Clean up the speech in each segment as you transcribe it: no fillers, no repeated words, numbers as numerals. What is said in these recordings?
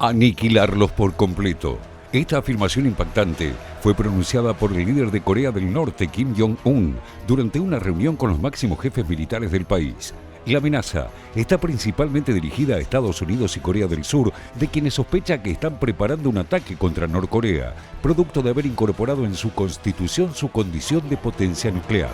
aniquilarlos por completo. Esta afirmación impactante fue pronunciada por el líder de Corea del Norte, Kim Jong-un, durante una reunión con los máximos jefes militares del país. La amenaza está principalmente dirigida a Estados Unidos y Corea del Sur, de quienes sospecha que están preparando un ataque contra Norcorea, producto de haber incorporado en su constitución su condición de potencia nuclear.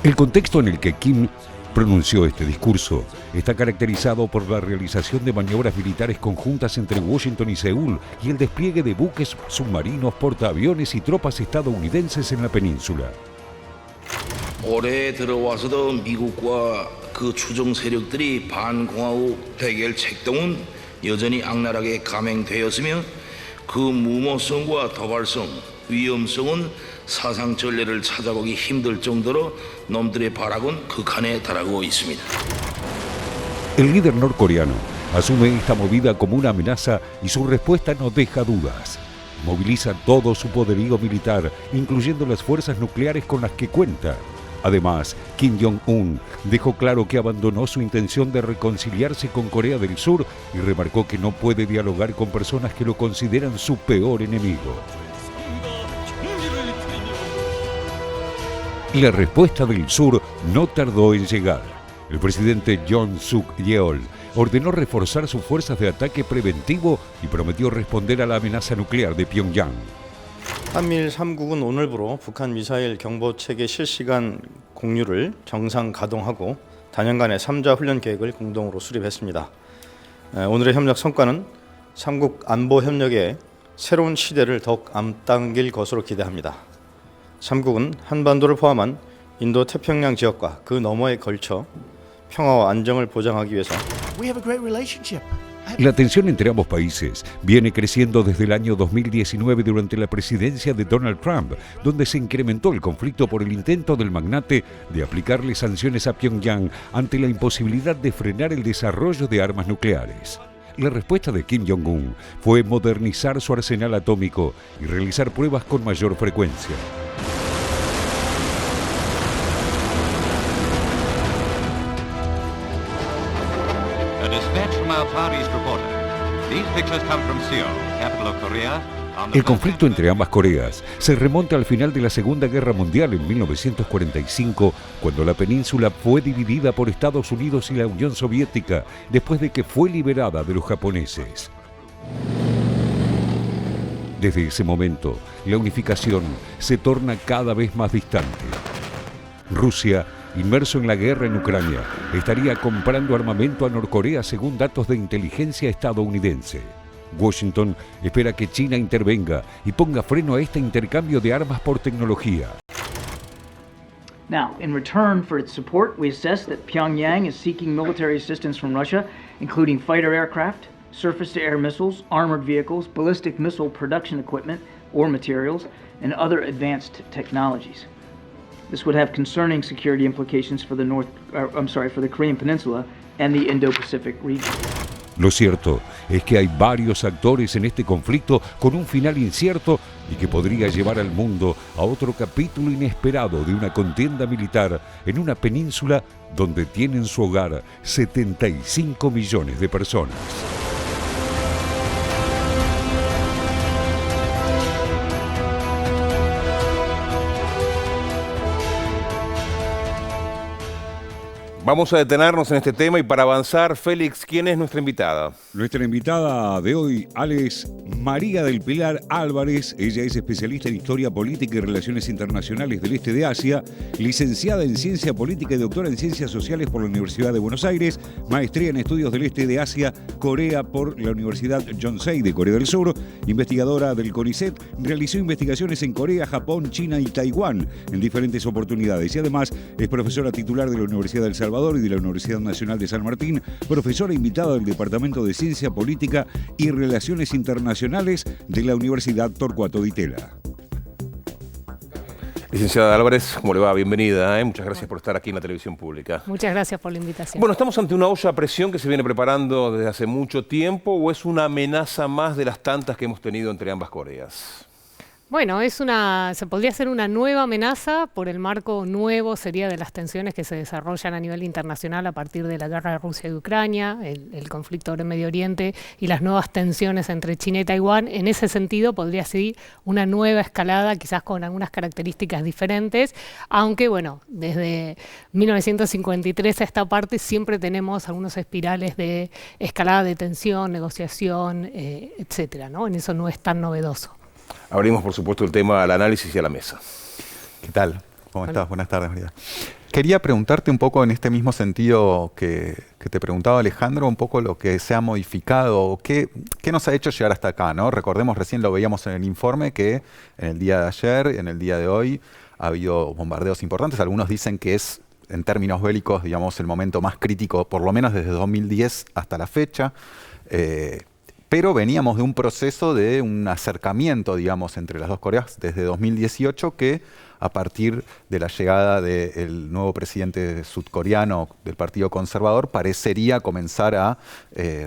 El contexto en el que Kim pronunció este discurso está caracterizado por la realización de maniobras militares conjuntas entre Washington y Seúl y el despliegue de buques submarinos, portaaviones y tropas estadounidenses en la península. 올해 들어와서도 미국과 그 추종 세력들이 반공화국 대결 책동은 여전히 악랄하게 감행되었으며 그 무모성과 도발성, 위험성은 사상 전례를 찾아보기 힘들 정도로 놈들의 발악은 극한에 달하고 있습니다. El líder norcoreano asume esta movida como una amenaza y su respuesta no deja dudas. Moviliza todo su poderío militar, incluyendo las fuerzas nucleares con las que cuenta. Además, Kim Jong-un dejó claro que abandonó su intención de reconciliarse con Corea del Sur y remarcó que no puede dialogar con personas que lo consideran su peor enemigo. La respuesta del sur no tardó en llegar. El presidente Yoon Suk-yeol ordenó reforzar sus fuerzas de ataque preventivo y prometió responder a la amenaza nuclear de Pyongyang. 한미일 3국은 오늘부로 북한 미사일 경보체계 실시간 공유를 정상 가동하고 단연간의 3자 훈련 계획을 공동으로 수립했습니다. 오늘의 협력 성과는 3국 안보 협력의 새로운 시대를 더욱 앞당길 것으로 기대합니다. 3국은 한반도를 포함한 인도 태평양 지역과 그 너머에 걸쳐 평화와 안정을 보장하기 위해서 La tensión entre ambos países viene creciendo desde el año 2019 durante la presidencia de Donald Trump, donde se incrementó el conflicto por el intento del magnate de aplicarle sanciones a Pyongyang ante la imposibilidad de frenar el desarrollo de armas nucleares. La respuesta de Kim Jong-un fue modernizar su arsenal atómico y realizar pruebas con mayor frecuencia. A dispatch from our Far East reporter. These pictures come from Seoul, capital of Korea. El conflicto entre ambas Coreas se remonta al final de la Segunda Guerra Mundial en 1945, cuando la península fue dividida por Estados Unidos y la Unión Soviética, después de que fue liberada de los japoneses. Desde ese momento, la unificación se torna cada vez más distante. Rusia, inmerso en la guerra en Ucrania, estaría comprando armamento a Norcorea según datos de inteligencia estadounidense. Washington espera que China intervenga y ponga freno a este intercambio de armas por tecnología. Now, in return for its support, we assess that Pyongyang is seeking military assistance from Russia, including fighter aircraft, surface-to-air missiles, armored vehicles, ballistic missile production equipment or materials, and other advanced technologies. This would have concerning security implications for the Korean Peninsula and the Indo-Pacific region. Lo cierto es que hay varios actores en este conflicto con un final incierto y que podría llevar al mundo a otro capítulo inesperado de una contienda militar en una península donde tienen su hogar 75 millones de personas. Vamos a detenernos en este tema y para avanzar, Félix, ¿quién es nuestra invitada? Nuestra invitada de hoy, es María del Pilar Álvarez. Ella es especialista en Historia Política y Relaciones Internacionales del Este de Asia, licenciada en Ciencia Política y doctora en Ciencias Sociales por la Universidad de Buenos Aires, maestría en Estudios del Este de Asia, Corea por la Universidad Yonsei de Corea del Sur, investigadora del CONICET, realizó investigaciones en Corea, Japón, China y Taiwán en diferentes oportunidades y además es profesora titular de la Universidad del Salvador y de la Universidad Nacional de San Martín, profesora invitada del Departamento de Ciencia Política y Relaciones Internacionales de la Universidad Torcuato Di Tella. Licenciada Álvarez, ¿cómo le va? Bienvenida. Muchas gracias por estar aquí en la televisión pública. Muchas gracias por la invitación. Bueno, ¿estamos ante una olla a presión que se viene preparando desde hace mucho tiempo o es una amenaza más de las tantas que hemos tenido entre ambas Coreas? Bueno, se podría ser una nueva amenaza por el marco nuevo, sería de las tensiones que se desarrollan a nivel internacional a partir de la guerra de Rusia y Ucrania, el conflicto en Medio Oriente y las nuevas tensiones entre China y Taiwán. En ese sentido podría ser una nueva escalada, quizás con algunas características diferentes, aunque bueno, desde 1953 a esta parte siempre tenemos algunos espirales de escalada de tensión, negociación, etcétera, ¿no? En eso no es tan novedoso. Abrimos, por supuesto, el tema al análisis y a la mesa. ¿Qué tal? ¿Cómo estás? Buenas tardes, María. Quería preguntarte un poco en este mismo sentido que te preguntaba Alejandro, un poco lo que se ha modificado, qué nos ha hecho llegar hasta acá, ¿no? Recordemos, recién lo veíamos en el informe, que en el día de ayer, en el día de hoy, ha habido bombardeos importantes. Algunos dicen que es, en términos bélicos, digamos, el momento más crítico, por lo menos desde 2010 hasta la fecha. Pero veníamos de un proceso de un acercamiento, digamos, entre las dos Coreas desde 2018 que a partir de la llegada del nuevo presidente sudcoreano del Partido Conservador parecería comenzar a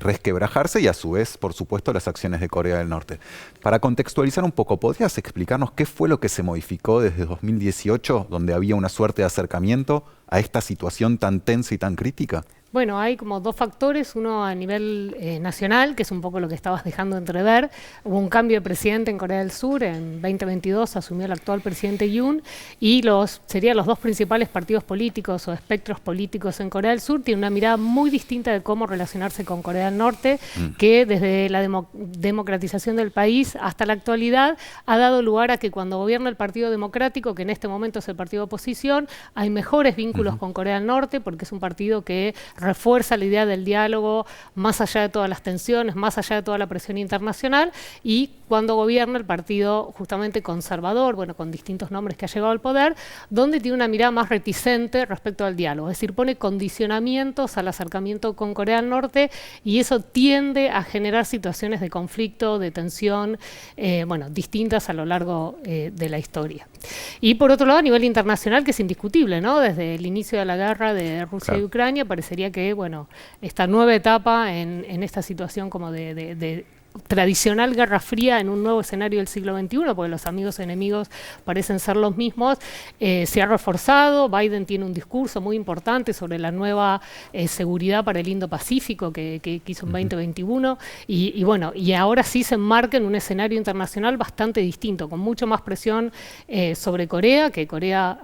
resquebrajarse y a su vez, por supuesto, las acciones de Corea del Norte. Para contextualizar un poco, ¿podrías explicarnos qué fue lo que se modificó desde 2018, donde había una suerte de acercamiento a esta situación tan tensa y tan crítica? Bueno, hay como dos factores, uno a nivel nacional, que es un poco lo que estabas dejando entrever. Hubo un cambio de presidente en Corea del Sur, en 2022 asumió el actual presidente Yoon, y serían los dos principales partidos políticos o espectros políticos en Corea del Sur, tienen una mirada muy distinta de cómo relacionarse con Corea del Norte, que desde la democratización del país hasta la actualidad ha dado lugar a que cuando gobierna el Partido Democrático, que en este momento es el partido de oposición, hay mejores vínculos con Corea del Norte, porque es un partido que refuerza la idea del diálogo más allá de todas las tensiones, más allá de toda la presión internacional, y cuando gobierna el partido justamente conservador, bueno, con distintos nombres que ha llegado al poder, donde tiene una mirada más reticente respecto al diálogo, es decir, pone condicionamientos al acercamiento con Corea del Norte, y eso tiende a generar situaciones de conflicto, de tensión, bueno, distintas a lo largo de la historia. Y por otro lado, a nivel internacional, que es indiscutible, ¿no? Desde el inicio de la guerra de Rusia y Ucrania, parecería que, bueno, esta nueva etapa en esta situación como de tradicional guerra fría en un nuevo escenario del siglo XXI, porque los amigos enemigos parecen ser los mismos, se ha reforzado. Biden tiene un discurso muy importante sobre la nueva seguridad para el Indo-Pacífico que hizo en 2021, y bueno, y ahora sí se enmarca en un escenario internacional bastante distinto, con mucho más presión sobre Corea, que Corea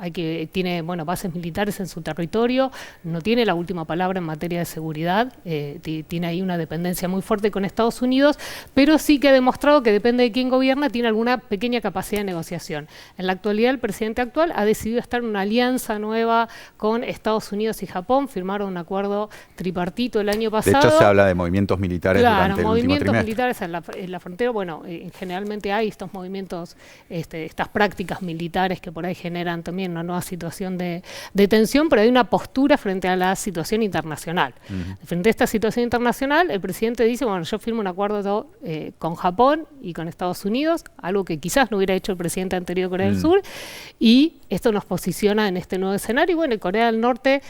tiene, bueno, bases militares en su territorio, no tiene la última palabra en materia de seguridad, tiene ahí una dependencia muy fuerte con Estados Unidos, pero sí que ha demostrado que depende de quién gobierna, tiene alguna pequeña capacidad de negociación. En la actualidad, el presidente actual ha decidido estar en una alianza nueva con Estados Unidos y Japón, firmaron un acuerdo tripartito el año pasado. De hecho, se habla de movimientos militares durante el último trimestre. Claro, movimientos militares en la frontera. Bueno, generalmente hay estos movimientos, estas prácticas militares que por ahí generan también una nueva situación de tensión, pero hay una postura frente a la situación internacional. Frente a esta situación internacional, el presidente dice, bueno, yo firmo un acuerdo con Japón y con Estados Unidos, algo que quizás no hubiera hecho el presidente anterior de Corea del Sur, y esto nos posiciona en este nuevo escenario. Y bueno, Corea del Norte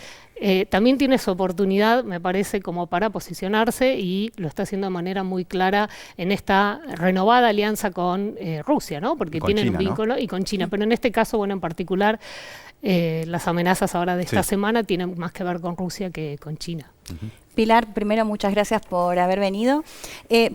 también tiene su oportunidad, me parece, como para posicionarse, y lo está haciendo de manera muy clara en esta renovada alianza con Rusia, ¿no? Porque tienen un vínculo, ¿no? Y con China, pero en este caso, bueno, en particular, las amenazas ahora de esta semana tienen más que ver con Rusia que con China. Pilar, primero muchas gracias por haber venido.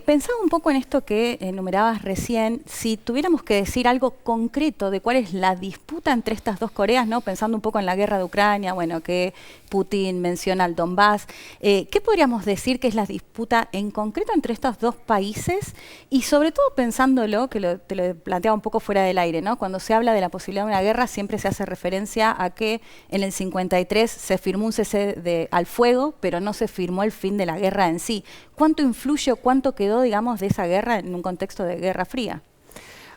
Pensaba un poco en esto que enumerabas recién, si tuviéramos que decir algo concreto de cuál es la disputa entre estas dos Coreas, ¿no? Pensando un poco en la guerra de Ucrania, bueno, que Putin menciona el Donbass, ¿qué podríamos decir que es la disputa en concreto entre estos dos países? Y sobre todo pensándolo, que te lo planteaba un poco fuera del aire, ¿no? Cuando se habla de la posibilidad de una guerra, siempre se hace referencia a que en el 53 se firmó un cese al fuego, pero no se firmó el fin de la guerra en sí. ¿Cuánto influye o cuánto quedó, digamos, de esa guerra en un contexto de Guerra Fría?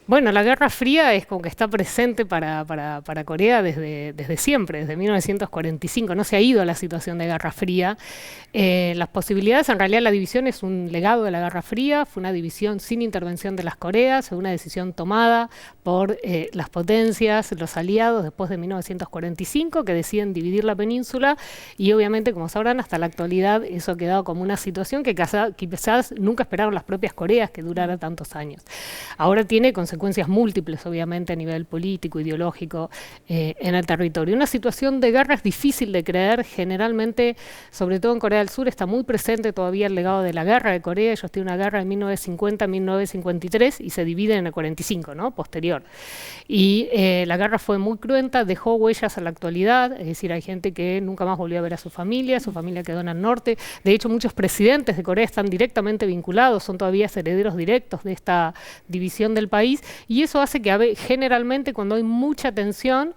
Bueno, la Guerra Fría es como que está presente para Corea desde siempre, desde 1945. No se ha ido a la situación de Guerra Fría. Las posibilidades, en realidad la división es un legado de la Guerra Fría, fue una división sin intervención de las Coreas, fue una decisión tomada por las potencias, los aliados, después de 1945, que deciden dividir la península, y obviamente, como sabrán, hasta la actualidad eso ha quedado como una situación que quizás nunca esperaron las propias Coreas que durara tantos años. Ahora tiene consecuencias consecuencias múltiples, obviamente, a nivel político, ideológico, en el territorio. Una situación de guerra es difícil de creer, generalmente, sobre todo en Corea del Sur, está muy presente todavía el legado de la guerra de Corea. Ellos tienen una guerra de 1950 a 1953 y se dividen en el 45, ¿no? Posterior. Y la guerra fue muy cruenta, dejó huellas a la actualidad, es decir, hay gente que nunca más volvió a ver a su familia quedó en el norte. De hecho, muchos presidentes de Corea están directamente vinculados, son todavía herederos directos de esta división del país, y eso hace que generalmente cuando hay mucha tensión,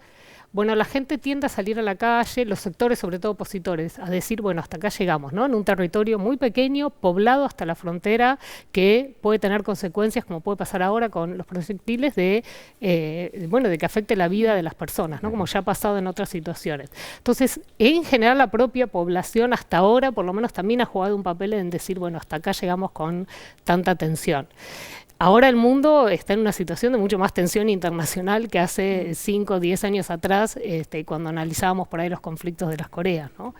bueno, la gente tiende a salir a la calle, los sectores, sobre todo opositores, a decir, bueno, hasta acá llegamos, ¿no? En un territorio muy pequeño, poblado hasta la frontera, que puede tener consecuencias, como puede pasar ahora con los proyectiles, de que afecte la vida de las personas, ¿no? Como ya ha pasado en otras situaciones. Entonces, en general, la propia población hasta ahora, por lo menos, también ha jugado un papel en decir, bueno, hasta acá llegamos con tanta tensión. Ahora el mundo está en una situación de mucho más tensión internacional que hace 5 o 10 años atrás, cuando analizábamos por ahí los conflictos de las Coreas, ¿no?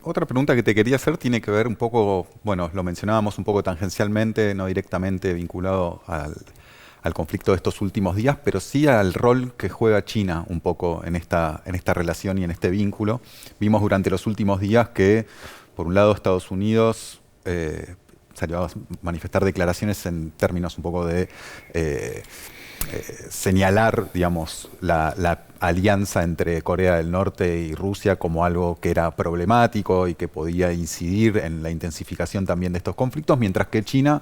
Otra pregunta que te quería hacer tiene que ver un poco, bueno, lo mencionábamos un poco tangencialmente, no directamente vinculado al conflicto de estos últimos días, pero sí al rol que juega China un poco en esta relación y en este vínculo. Vimos durante los últimos días que, por un lado, Estados Unidos salió a manifestar declaraciones en términos un poco de señalar, digamos, la alianza entre Corea del Norte y Rusia como algo que era problemático y que podía incidir en la intensificación también de estos conflictos, mientras que China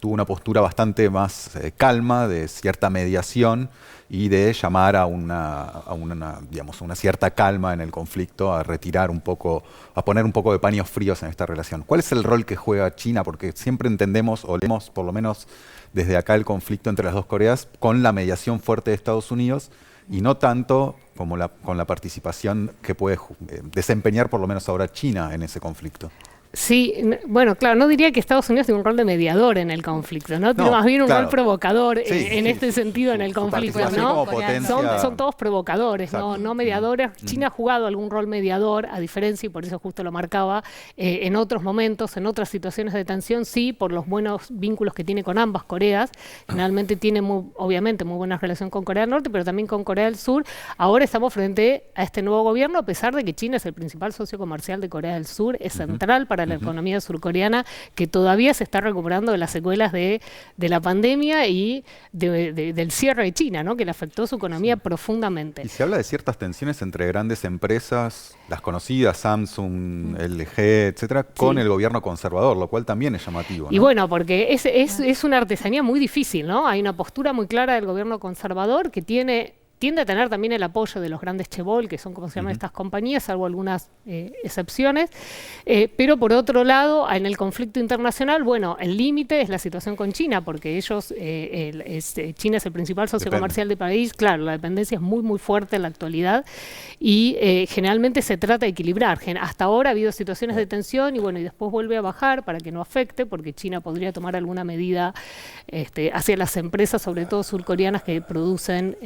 tuvo una postura bastante más calma, de cierta mediación y de llamar a una cierta calma en el conflicto, a retirar un poco, a poner un poco de paños fríos en esta relación. ¿Cuál es el rol que juega China? Porque siempre entendemos, o leemos por lo menos desde acá, el conflicto entre las dos Coreas con la mediación fuerte de Estados Unidos y no tanto como con la participación que puede desempeñar por lo menos ahora China en ese conflicto. Sí, bueno, claro, no diría que Estados Unidos tiene un rol de mediador en el conflicto, ¿no? Tiene más bien un rol provocador en este sentido en el conflicto, ¿no? Son todos provocadores, no mediadores. China ha jugado algún rol mediador, a diferencia, y por eso justo lo marcaba, en otros momentos, en otras situaciones de tensión, sí, por los buenos vínculos que tiene con ambas Coreas. Generalmente tiene, obviamente, muy buena relación con Corea del Norte, pero también con Corea del Sur. Ahora estamos frente a este nuevo gobierno, a pesar de que China es el principal socio comercial de Corea del Sur, es central para la economía surcoreana, que todavía se está recuperando de las secuelas de la pandemia y del cierre de China, ¿no? Que le afectó su economía profundamente. Y se habla de ciertas tensiones entre grandes empresas, las conocidas, Samsung, LG, etcétera, con el gobierno conservador, lo cual también es llamativo, ¿no? Y bueno, porque es una artesanía muy difícil, ¿no? Hay una postura muy clara del gobierno conservador que tiende a tener también el apoyo de los grandes chaebol, que son como se llaman estas compañías, salvo algunas excepciones. Pero por otro lado, en el conflicto internacional, bueno, el límite es la situación con China, porque ellos, China es el principal socio comercial del país. Claro, la dependencia es muy, muy fuerte en la actualidad y generalmente se trata de equilibrar. Hasta ahora ha habido situaciones de tensión y bueno, y después vuelve a bajar para que no afecte, porque China podría tomar alguna medida hacia las empresas, sobre todo surcoreanas, que producen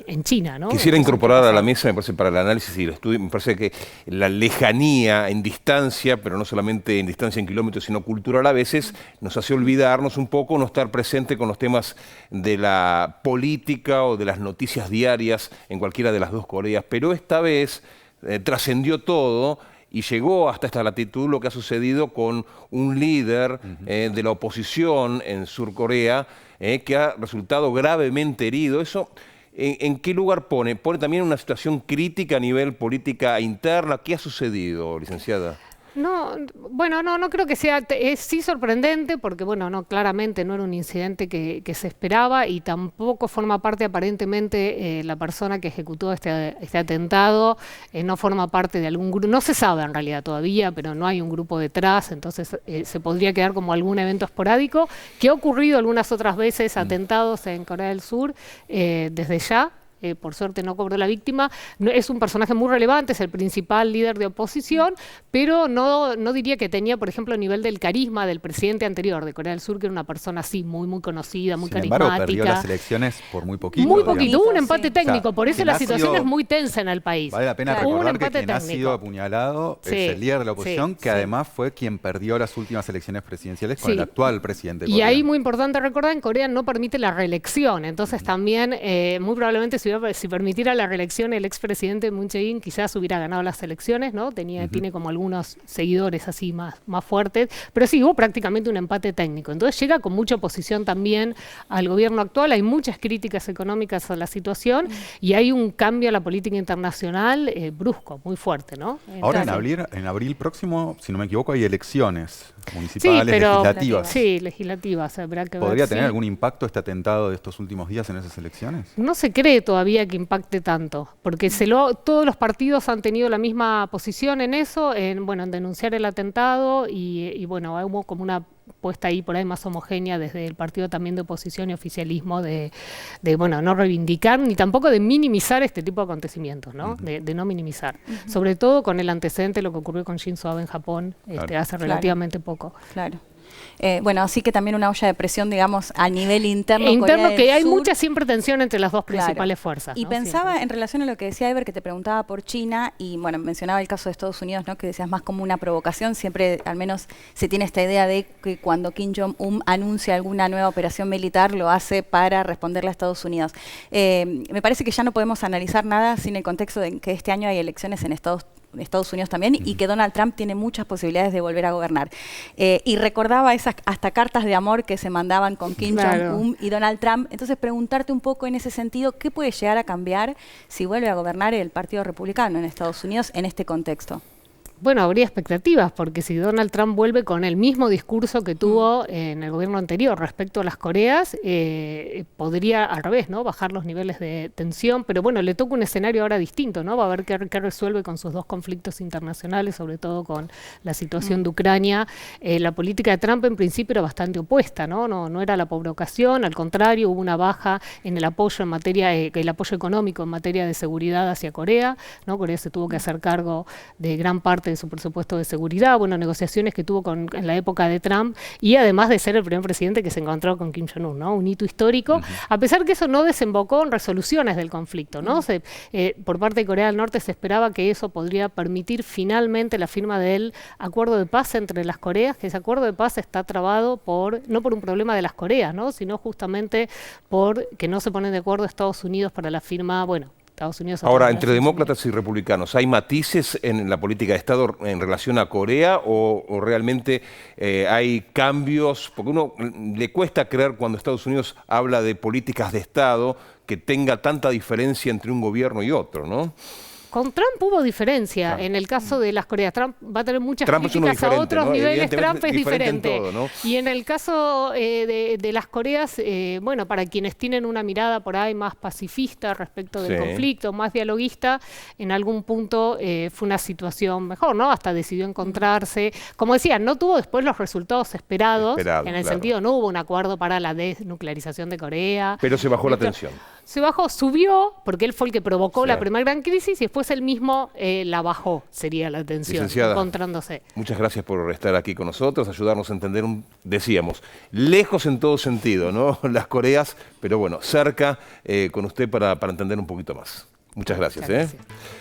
en China, ¿no? Quisiera incorporar a la mesa, me parece, para el análisis y el estudio, me parece que la lejanía en distancia, pero no solamente en distancia en kilómetros, sino cultural a veces, nos hace olvidarnos un poco, no estar presente con los temas de la política o de las noticias diarias en cualquiera de las dos Coreas. Pero esta vez trascendió todo y llegó hasta esta latitud lo que ha sucedido con un líder de la oposición en Surcorea que ha resultado gravemente herido. Eso, ¿en qué lugar pone? ¿Pone también una situación crítica a nivel política interna? ¿Qué ha sucedido, licenciada? No, bueno, no creo que sea, es sí sorprendente porque, bueno, no, claramente no era un incidente que se esperaba y tampoco forma parte aparentemente la persona que ejecutó este atentado, no forma parte de algún grupo, no se sabe en realidad todavía, pero no hay un grupo detrás, entonces se podría quedar como algún evento esporádico, que ha ocurrido algunas otras veces atentados en Corea del Sur desde ya. por suerte no cobró la víctima. Es un personaje muy relevante, es el principal líder de oposición, pero no diría que tenía, por ejemplo, el nivel del carisma del presidente anterior de Corea del Sur, que era una persona así, muy conocida, muy carismática. Sin embargo, perdió las elecciones por muy poquito. Muy poquito, hubo un empate técnico, por eso quien la ha situación sido- es muy tensa en el país. Vale la pena Hubo un recordar que empate quien ha técnico. sido apuñalado Sí, es el líder de la oposición, que sí. además fue quien perdió las últimas elecciones presidenciales con Sí. el actual presidente Y coreano. ahí muy importante recordar, en Corea no permite la reelección, entonces también muy probablemente si permitiera la reelección el expresidente Moon Jae-in quizás hubiera ganado las elecciones, ¿no? Tiene como algunos seguidores así más fuertes, pero sí, hubo prácticamente un empate técnico. Entonces llega con mucha oposición también al gobierno actual, hay muchas críticas económicas a la situación y hay un cambio a la política internacional brusco, muy fuerte, ¿no? Ahora Entonces, en abril próximo, si no me equivoco, hay elecciones municipales, sí, pero legislativas. Sí, legislativas, habrá que ver. ¿Podría tener sí. algún impacto este atentado de estos últimos días en esas elecciones? No se cree todavía que impacte tanto, porque todos los partidos han tenido la misma posición en eso, en denunciar el atentado y bueno, hubo como una puesta ahí por ahí más homogénea desde el partido también de oposición y oficialismo de no reivindicar ni tampoco de minimizar este tipo de acontecimientos, ¿no? De no minimizar. Sobre todo con el antecedente de lo que ocurrió con Shinzo Abe en Japón hace relativamente poco. Claro. Bueno, así que también una olla de presión, digamos, a nivel interno. Interno, Corea que del hay Sur. mucha siempre tensión entre las dos Claro. principales fuerzas. Y ¿no? pensaba Siempre. en relación a lo que decía Ever, que te preguntaba por China, y bueno, mencionaba el caso de Estados Unidos, ¿no? Que decías más como una provocación. Siempre, al menos, se tiene esta idea de que cuando Kim Jong-un anuncia alguna nueva operación militar, lo hace para responderle a Estados Unidos. Me parece que ya no podemos analizar nada sin el contexto de que este año hay elecciones en Estados Unidos también, y que Donald Trump tiene muchas posibilidades de volver a gobernar. Y recordaba esas hasta cartas de amor que se mandaban con Kim Jong-un y Donald Trump. Entonces, preguntarte un poco en ese sentido, ¿qué puede llegar a cambiar si vuelve a gobernar el Partido Republicano en Estados Unidos en este contexto? Bueno, habría expectativas, porque si Donald Trump vuelve con el mismo discurso que tuvo en el gobierno anterior respecto a las Coreas, podría al revés, ¿no? Bajar los niveles de tensión, pero bueno, le toca un escenario ahora distinto, ¿no? Va a ver qué resuelve con sus dos conflictos internacionales, sobre todo con la situación de Ucrania. La política de Trump en principio era bastante opuesta, ¿no? No era la provocación, al contrario, hubo una baja en el apoyo el apoyo económico en materia de seguridad hacia Corea, ¿no? Corea se tuvo que hacer cargo de gran parte de su presupuesto de seguridad, negociaciones que tuvo en la época de Trump, y además de ser el primer presidente que se encontró con Kim Jong-un, ¿no? Un hito histórico, a pesar que eso no desembocó en resoluciones del conflicto, ¿no? Por parte de Corea del Norte se esperaba que eso podría permitir finalmente la firma del acuerdo de paz entre las Coreas, que ese acuerdo de paz está trabado no por un problema de las Coreas, ¿no? Sino justamente por que no se ponen de acuerdo Estados Unidos para la firma, Estados Unidos. Ahora, entre demócratas y republicanos, ¿hay matices en la política de Estado en relación a Corea o realmente hay cambios? Porque uno le cuesta creer cuando Estados Unidos habla de políticas de Estado que tenga tanta diferencia entre un gobierno y otro, ¿no? Con Trump hubo diferencia. En el caso de las Coreas, Trump va a tener muchas Trump es uno críticas a diferente, otros ¿no? niveles. Evidentemente Trump es diferente. en todo, ¿no? Y en el caso de las Coreas, para quienes tienen una mirada por ahí más pacifista respecto del conflicto, más dialoguista, en algún punto fue una situación mejor, ¿no? Hasta decidió encontrarse. Como decía, no tuvo después los resultados esperados. En el sentido, no hubo un acuerdo para la desnuclearización de Corea. Pero se bajó la tensión. Se bajó, subió, porque él fue el que provocó la primera gran crisis, y después él mismo la bajó, sería la tensión, Licenciada, encontrándose. Muchas gracias por estar aquí con nosotros, ayudarnos a entender, decíamos, lejos en todo sentido, ¿no? Las Coreas, pero bueno, cerca con usted para entender un poquito más. Muchas gracias.